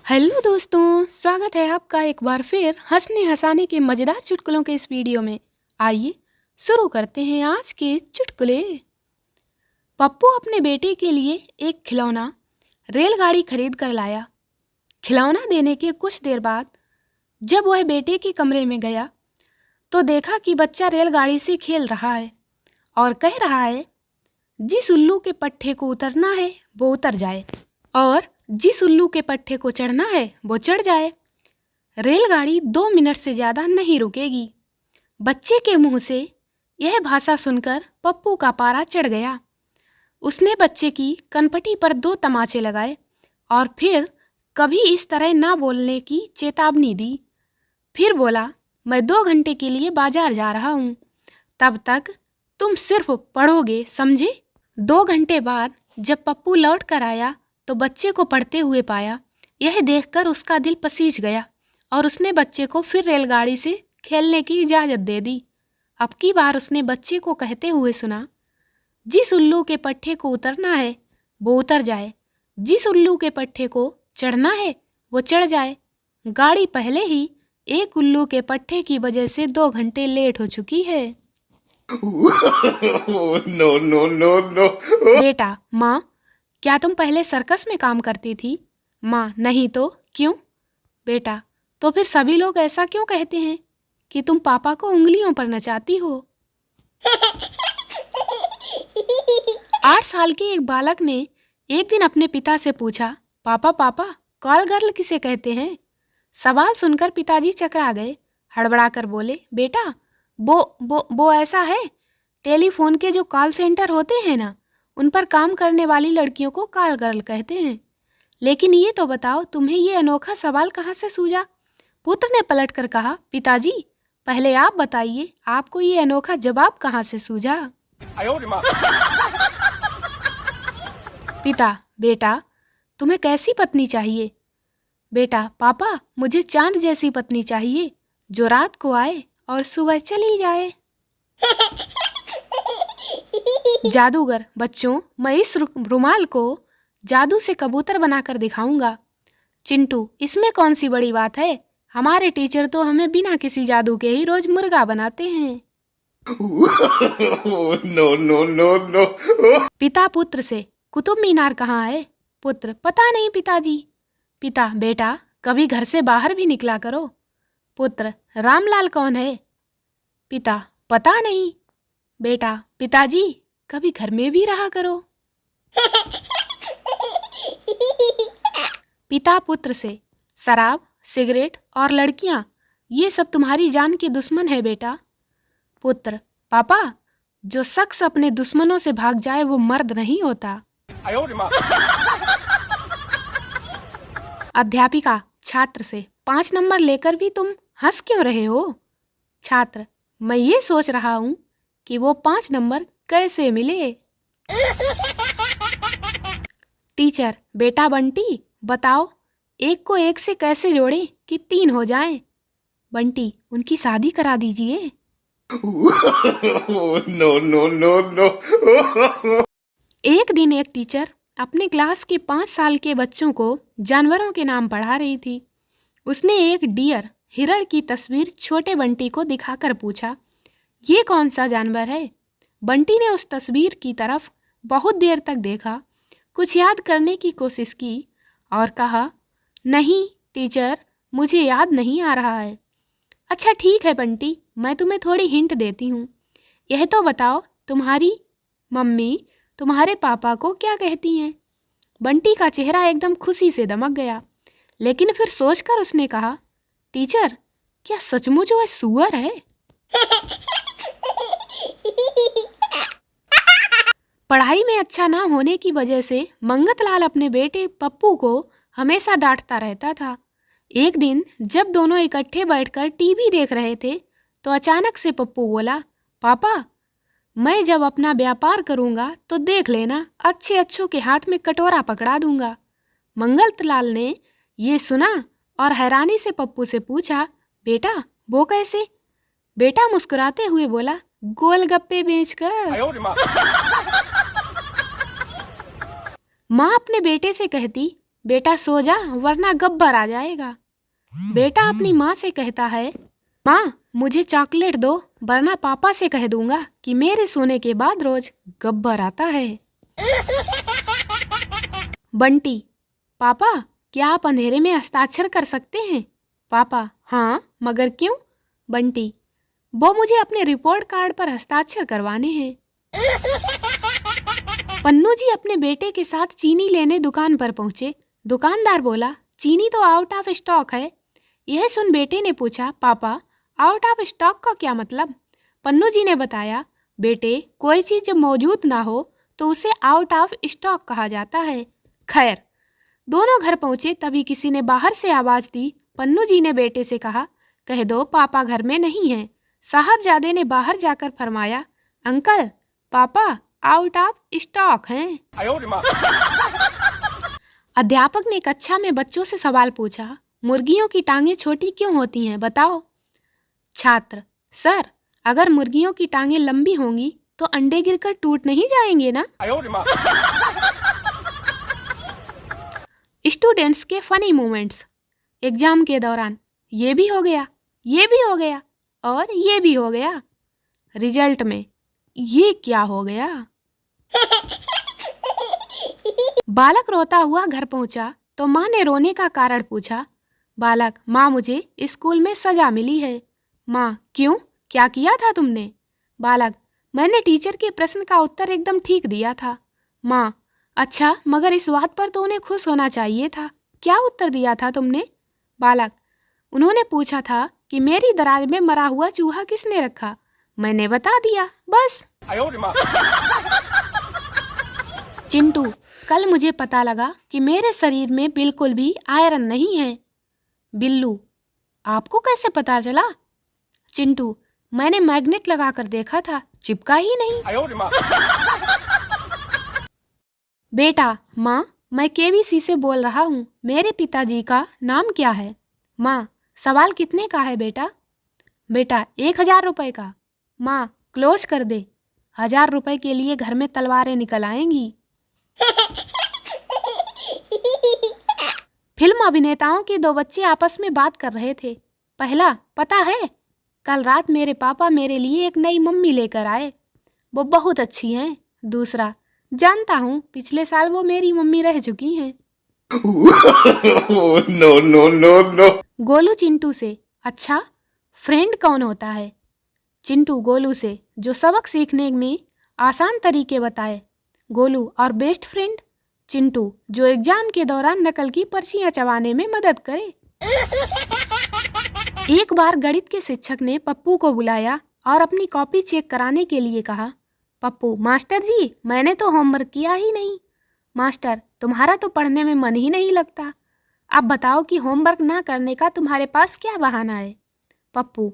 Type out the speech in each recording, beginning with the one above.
Hello दोस्तों, स्वागत है आपका एक बार फिर हंसने हंसाने के मज़ेदार चुटकुलों के इस वीडियो में। आइए शुरू करते हैं आज के चुटकुले। पप्पू अपने बेटे के लिए एक खिलौना रेलगाड़ी खरीद कर लाया। खिलौना देने के कुछ देर बाद जब वह बेटे के कमरे में गया तो देखा कि बच्चा रेलगाड़ी से खेल रहा है और कह रहा है, जिस उल्लू के पट्टे को उतरना है वो उतर जाए और जिस उल्लू के पट्टे को चढ़ना है वो चढ़ जाए। रेलगाड़ी 2 मिनट से ज़्यादा नहीं रुकेगी। बच्चे के मुंह से यह भाषा सुनकर पप्पू का पारा चढ़ गया। उसने बच्चे की कनपटी पर 2 तमाचे लगाए और फिर कभी इस तरह ना बोलने की चेतावनी दी। फिर बोला, मैं 2 घंटे के लिए बाजार जा रहा हूँ, तब तक तुम सिर्फ पढ़ोगे, समझे। 2 घंटे बाद जब पप्पू लौट कर आया तो बच्चे को पढ़ते हुए पाया। यह देखकर उसका दिल पसीज गया और उसने बच्चे को फिर रेलगाड़ी से खेलने की इजाज़त दे दी। अब की बार उसने बच्चे को कहते हुए सुना, जिस उल्लू के पट्टे को उतरना है वो उतर जाए, जिस उल्लू के पट्टे को चढ़ना है वो चढ़ जाए। गाड़ी पहले ही एक उल्लू के पट्टे की वजह से 2 घंटे लेट हो चुकी है। No no no no. बेटा, माँ, क्या तुम पहले सर्कस में काम करती थी? माँ, नहीं तो क्यों? बेटा, तो फिर सभी लोग ऐसा क्यों कहते हैं कि तुम पापा को उंगलियों पर नचाती हो? 8 साल के एक बालक ने एक दिन अपने पिता से पूछा, पापा पापा, कॉल गर्ल किसे कहते हैं? सवाल सुनकर पिताजी चकरा गए। हड़बड़ाकर बोले, बेटा, वो ऐसा है, टेलीफोन के जो कॉल सेंटर होते हैं ना, उन पर काम करने वाली लड़कियों को कॉल गर्ल कहते हैं। लेकिन ये तो बताओ, तुम्हें ये अनोखा सवाल कहाँ से सूझा? पुत्र ने पलटकर कहा, पिताजी, पहले आप बताइए, आपको ये अनोखा जवाब कहाँ से सूझा? पिता, बेटा, तुम्हें कैसी पत्नी चाहिए? बेटा, पापा, मुझे चांद जैसी पत्नी चाहिए जो रात को आए और सुबह चली जाए। जादूगर, बच्चों, मैं इस रुमाल को जादू से कबूतर बनाकर दिखाऊंगा। चिंटू, इसमें कौन सी बड़ी बात है? हमारे टीचर तो हमें बिना किसी जादू के ही रोज मुर्गा बनाते हैं। No no no no. पिता पुत्र से, कुतुब मीनार कहाँ है? पुत्र, पता नहीं पिताजी। पिता, बेटा, कभी घर से बाहर भी निकला करो। पुत्र, रामलाल कौन है? पिता, पता नहीं। बेटा, पिताजी, कभी घर में भी रहा करो। पिता पुत्र से, शराब, सिगरेट और लड़कियां, ये सब तुम्हारी जान के दुश्मन है बेटा। पुत्र, पापा, जो शख्स अपने दुश्मनों से भाग जाए वो मर्द नहीं होता। अध्यापिका छात्र से, 5 नंबर लेकर भी तुम हंस क्यों रहे हो? छात्र, मैं ये सोच रहा हूँ कि वो 5 नंबर कैसे मिले। टीचर, बेटा बंटी, बताओ, 1 को 1 से कैसे जोड़ें कि 3 हो जाएं? बंटी, उनकी शादी करा दीजिए। No no no no. एक दिन एक टीचर अपने क्लास के 5 साल के बच्चों को जानवरों के नाम पढ़ा रही थी। उसने एक डियर, हिरण की तस्वीर छोटे बंटी को दिखाकर पूछा, ये कौन सा जानवर है? बंटी ने उस तस्वीर की तरफ बहुत देर तक देखा, कुछ याद करने की कोशिश की और कहा, नहीं टीचर, मुझे याद नहीं आ रहा है। अच्छा ठीक है बंटी, मैं तुम्हें थोड़ी हिंट देती हूँ। यह तो बताओ, तुम्हारी मम्मी तुम्हारे पापा को क्या कहती हैं? बंटी का चेहरा एकदम खुशी से दमक गया, लेकिन फिर सोचकर उसने कहा, टीचर, क्या सचमुच वह सूअर है? पढ़ाई में अच्छा ना होने की वजह से मंगतलाल अपने बेटे पप्पू को हमेशा डांटता रहता था। एक दिन जब दोनों इकट्ठे बैठकर टीवी देख रहे थे तो अचानक से पप्पू बोला, पापा, मैं जब अपना व्यापार करूंगा तो देख लेना, अच्छे अच्छों के हाथ में कटोरा पकड़ा दूंगा। मंगतलाल ने ये सुना और हैरानी से पप्पू से पूछा, बेटा वो कैसे? बेटा मुस्कुराते हुए बोला, गोलगप्पे बेचकर। माँ अपने बेटे से कहती, बेटा सो जा वरना गब्बर आ जाएगा। बेटा अपनी माँ से कहता है, माँ मुझे चॉकलेट दो वरना पापा से कह दूंगा कि मेरे सोने के बाद रोज गब्बर आता है। बंटी, पापा क्या आप अंधेरे में हस्ताक्षर कर सकते हैं? पापा, हाँ मगर क्यों? बंटी, वो मुझे अपने रिपोर्ट कार्ड पर हस्ताक्षर करवाने हैं। पन्नू जी अपने बेटे के साथ चीनी लेने दुकान पर पहुंचे। दुकानदार बोला, चीनी तो आउट ऑफ स्टॉक है। यह सुन बेटे ने पूछा, पापा आउट ऑफ स्टॉक का क्या मतलब? पन्नू जी ने बताया, बेटे कोई चीज जब मौजूद ना हो तो उसे आउट ऑफ स्टॉक कहा जाता है। खैर, दोनों घर पहुंचे तभी किसी ने बाहर से आवाज दी। पन्नू जी ने बेटे से कहा, कह दो पापा घर में नहीं हैं। साहबजादे ने बाहर जाकर फरमाया, अंकल पापा आउट ऑफ स्टॉक हैं। अध्यापक ने कक्षा में बच्चों से सवाल पूछा, मुर्गियों की टांगें छोटी क्यों होती हैं बताओ। छात्र, सर अगर मुर्गियों की टांगें लंबी होंगी तो अंडे गिरकर टूट नहीं जाएंगे ना। स्टूडेंट्स के फनी मोमेंट्स। एग्जाम के दौरान ये भी हो गया, ये भी हो गया और ये भी हो गया। रिजल्ट में ये क्या हो गया। बालक रोता हुआ घर पहुंचा तो माँ ने रोने का कारण पूछा। बालक, माँ मुझे स्कूल में सजा मिली है। माँ, क्यों, क्या किया था तुमने? बालक, मैंने टीचर के प्रश्न का उत्तर एकदम ठीक दिया था। माँ, अच्छा मगर इस बात पर तो उन्हें खुश होना चाहिए था। क्या उत्तर दिया था तुमने? बालक, उन्होंने पूछा था कि मेरी दराज में मरा हुआ चूहा किसने रखा? मैंने बता दिया, बस। चिंटू, कल मुझे पता लगा कि मेरे शरीर में बिल्कुल भी आयरन नहीं है। बिल्लू, आपको कैसे पता चला? चिंटू, मैंने मैग्नेट लगाकर देखा था, चिपका ही नहीं। बेटा, माँ मैं केबीसी से बोल रहा हूँ, मेरे पिताजी का नाम क्या है? माँ, सवाल कितने का है बेटा? बेटा, 1000 रुपए का। माँ, क्लोज कर दे, 1000 रुपए के लिए घर में तलवारें निकल आएंगी। फिल्म अभिनेताओं के 2 बच्चे आपस में बात कर रहे थे। पहला, पता है कल रात मेरे पापा मेरे लिए एक नई मम्मी लेकर आए, वो बहुत अच्छी हैं। दूसरा, जानता हूँ पिछले साल वो मेरी मम्मी रह चुकी हैं। No, no, no, no. Golu Chintu से, अच्छा फ्रेंड कौन होता है? चिंटू गोलू से, जो सबक सीखने में आसान तरीके बताए। गोलू, और बेस्ट फ्रेंड? चिंटू, जो एग्जाम के दौरान नकल की पर्चियां चबाने में मदद करे। एक बार गणित के शिक्षक ने पप्पू को बुलाया और अपनी कॉपी चेक कराने के लिए कहा। पप्पू, मास्टर जी मैंने तो होमवर्क किया ही नहीं। मास्टर, तुम्हारा तो पढ़ने में मन ही नहीं लगता। अब बताओ कि होमवर्क ना करने का तुम्हारे पास क्या बहाना है? पप्पू,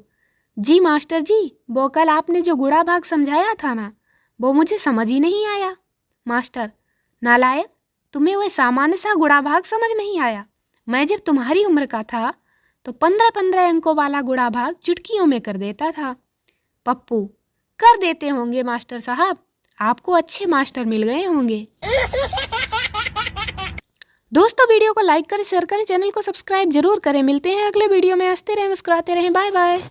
जी मास्टर जी, वो कल आपने जो गुणा भाग समझाया था ना, वो मुझे समझ ही नहीं आया। मास्टर, नालायक, तुम्हें वह सामान्य सा गुणा भाग समझ नहीं आया? मैं जब तुम्हारी उम्र का था तो 15-15 अंकों वाला गुणा भाग चुटकियों में कर देता था। पप्पू, कर देते होंगे मास्टर साहब, आपको अच्छे मास्टर मिल गए होंगे। दोस्तों वीडियो को लाइक करें, शेयर करें, चैनल को सब्सक्राइब जरूर करें। मिलते हैं अगले वीडियो में, हंसते रहें, मुस्कुराते रहें, बाय बाय।